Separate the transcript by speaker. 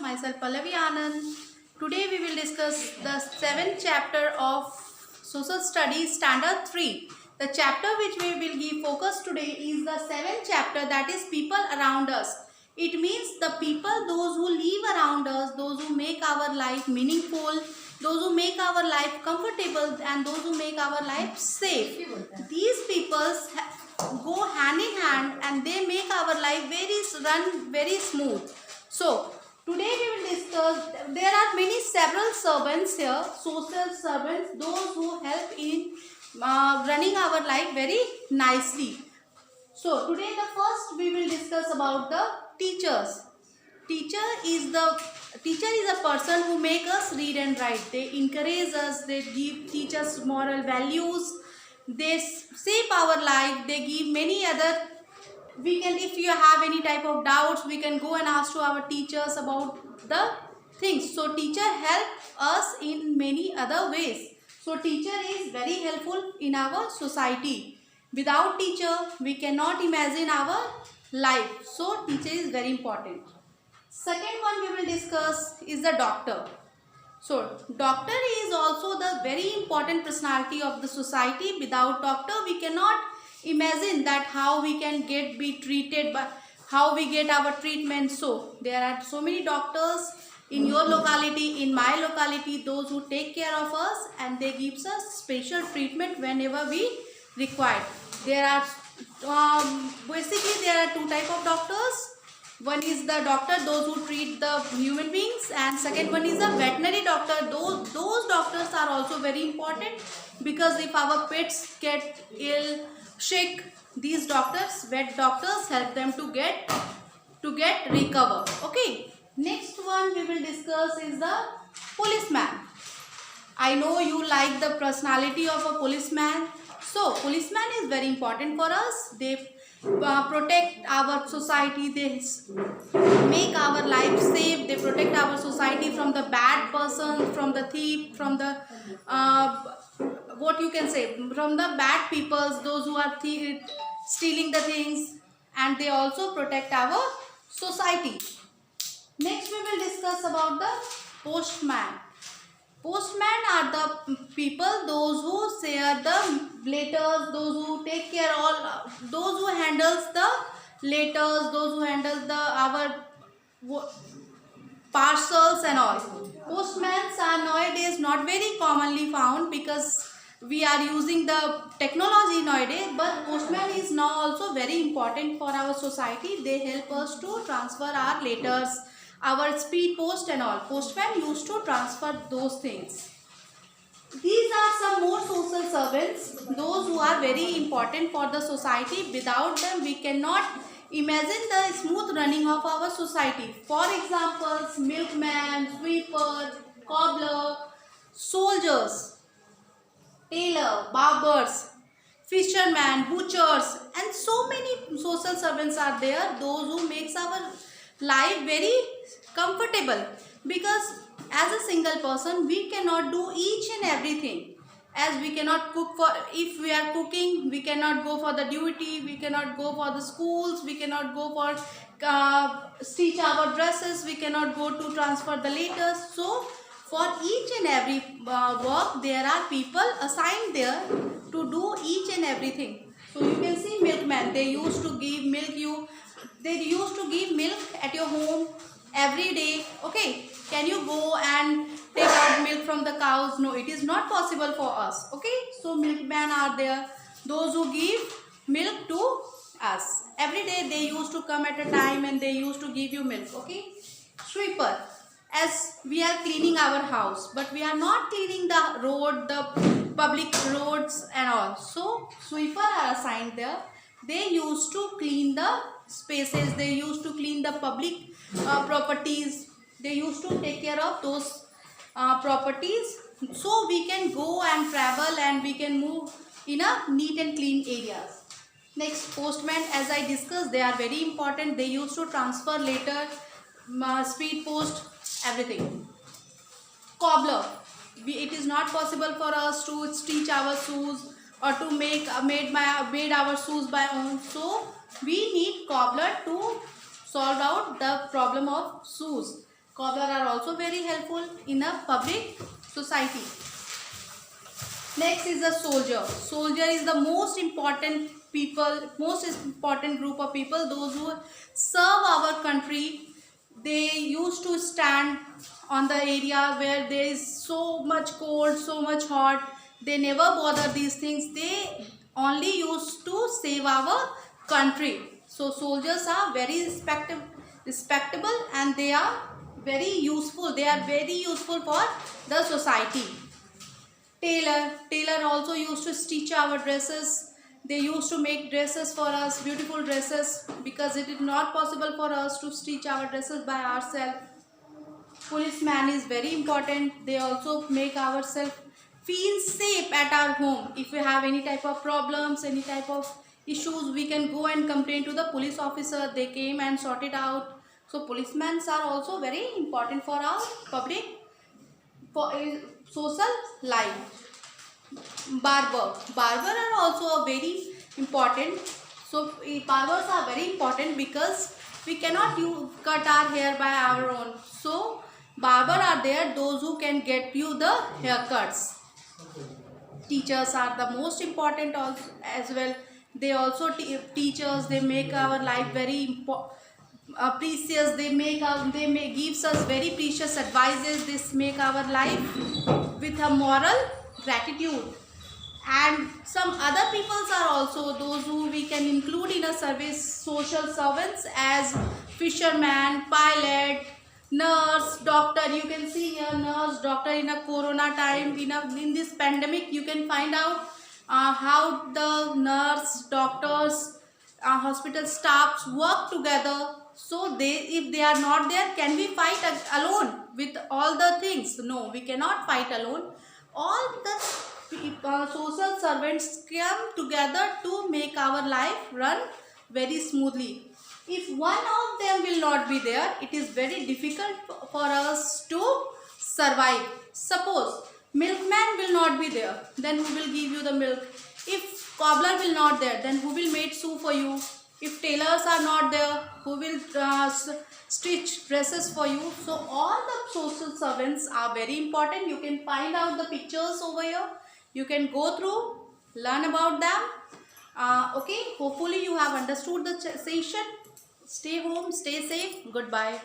Speaker 1: myself Pallavi Anand. Today we will discuss the 7th chapter of Social Studies Standard 3. The chapter which we will give focus today is the 7th chapter, that is people around us. It means the people, those who live around us, those who make our life meaningful, those who make our life comfortable and those who make our life safe. These people go hand in hand and they make our life run very smooth. So today we will discuss, there are several servants here, social servants, those who help in running our life very nicely. So today the first we will discuss about the teachers. Teacher is a person who make us read and write. They encourage us, they teach us moral values, they shape our life, they give many other. We can, if you have any type of doubts, we can go and ask to our teachers about the things. So teacher help us in many other ways. So teacher is very helpful in our society. Without teacher we cannot imagine our life. So teacher is very important. Second one we will discuss is the doctor. So doctor is also the very important personality of the society. Without doctor we cannot imagine that how we can be treated, by how we get our treatment. So there are so many doctors in your locality, in my locality, those who take care of us and they gives us special treatment whenever we require. There are basically there are two type of doctors. One is the doctor, those who treat the human beings, and second one is a veterinary doctor. Those doctors are also very important, because if our pets get ill, sick, these doctors, vet doctors, help them to get recover. Okay. Next one we will discuss is the policeman. I know you like the personality of a policeman. So policeman is very important for us. They protect our society, they make our life safe, they protect our society from the bad person, from the thief, from the what you can say, from the bad peoples, those who are stealing the things, and they also protect our society. Next we will discuss about the postman. Postmen are the people, those who share the letters, those who take care those who handles the letters, those who handles the our parcels and all. Postmen are nowadays not very commonly found because we are using the technology nowadays, but postman is now also very important for our society. They help us to transfer our letters, our speed post and all. Postman used to transfer those things. These are some more social servants, those who are very important for the society. Without them we cannot imagine the smooth running of our society. For examples, milkman, sweeper, cobbler, soldiers, tailor, barbers, fishermen, butchers, and so many social servants are there, those who makes our life very comfortable, because as a single person we cannot do each and everything. As we cannot cook, for if we are cooking we cannot go for the duty, we cannot go for the schools, we cannot go for stitch our dresses, we cannot go to transfer the letters. So for each and every work there are people assigned there to do each and everything. So you can see milkman, they used to give milk at your home every day. Okay, can you go and take out milk from the cows? No, it is not possible for us. Okay, so milkmen are there, those who give milk to us every day. They used to come at a time and they used to give you milk. Okay. Sweeper, as we are cleaning our house, but we are not cleaning the road, the public roads and all. So sweeper are assigned there. They used to clean the spaces, they used to clean the public properties, they used to take care of those properties, so we can go and travel and we can move in a neat and clean areas. Next, postmen, as I discussed, they are very important. They used to transfer letter, speed post, everything. Cobbler, it is not possible for us to stitch our shoes or to made our shoes by own, so we need cobbler to solve out the problem of shoes. Cobbler are also very helpful in a public society. Next is the soldier. Soldier is the most important group of people, those who serve our country. They used to stand on the area where there is so much cold, so much hot. They never bother these things. They only used to save our country. So soldiers are very respectable, and they are very useful. They are very useful for the society. Tailor also used to stitch our dresses. They used to make dresses for us, beautiful dresses, because it is not possible for us to stitch our dresses by ourselves. Policeman is very important. They also make ourselves feel safe at our home. If we have any type of problems, any type of issues, we can go and complain to the police officer. They came and sort it out. So policemen are also very important for our public, for social life. Barber are also very important. So barbers are very important because we cannot cut our hair by our own. So barber are there, those who can get you the haircuts. Teachers are the most important also as well. They also teach us. They make our life very precious. They gives us very precious advices. This make our life with a moral gratitude. And some other peoples are also those who we can include in a service. Social servants as fisherman, pilot, nurse, doctor. You can see here nurse, doctor in a corona time, in this pandemic. You can find out how the nurse, doctors, hospital staffs work together. So if they are not there, can we fight alone with all the things? No, we cannot fight alone. All the social servants come together to make our life run very smoothly. If one of them will not be there, it is very difficult for us to survive. Suppose milkman will not be there, then who will give you the milk? If cobbler will not there, then who will make shoe for you? If tailors are not there, who will stitch dresses for you? So all the social servants are very important. You can find out the pictures over here. You can go through, learn about them. Okay, hopefully you have understood the session. Stay home, stay safe. Goodbye.